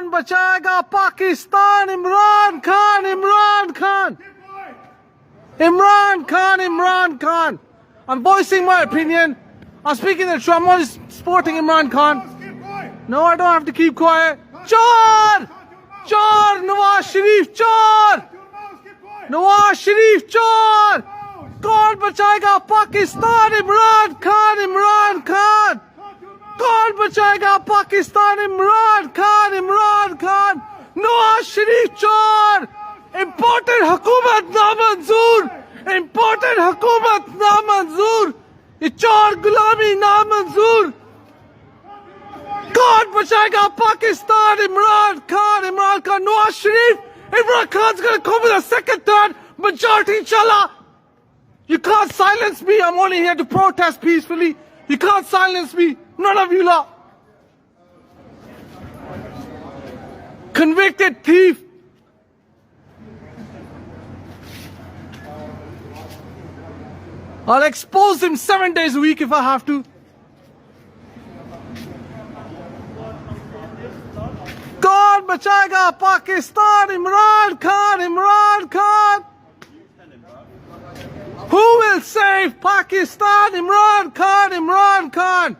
कौन बचाएगा Pakistan? Imran Khan, Imran Khan, Imran Khan, Imran Khan. I'm voicing my opinion. I'm speaking the truth. I'm only supporting Imran Khan. No, I don't have to keep quiet. Chor! Chor! Nawaz Sharif, chor! Nawaz Sharif, chor! कौन बचाएगा पाकिस्तान? इमरान खान, इमरान खान. कौन बचाएगा पाकिस्तान? इमरान खान, इमरान खान. नवाज शरीफ चोर. Important हुकूमत नामंजूर. Important हुकूमत नामंजूर. ये चोर गुलामी नामंजूर. कौन बचाएगा Pakistan? Imran Khan, Imran Khan. Nawaz Sharif. Imran Khan's gonna come with a second, third majority, inshallah. You can't silence me. I'm only here to protest peacefully. You can't silence me. None of you lot. Convicted thief. I'll expose him 7 days a week if I have to. कौन बचाएगा Pakistan? Imran Khan, Imran Khan. Who will save Pakistan? Imran Khan, Imran Khan.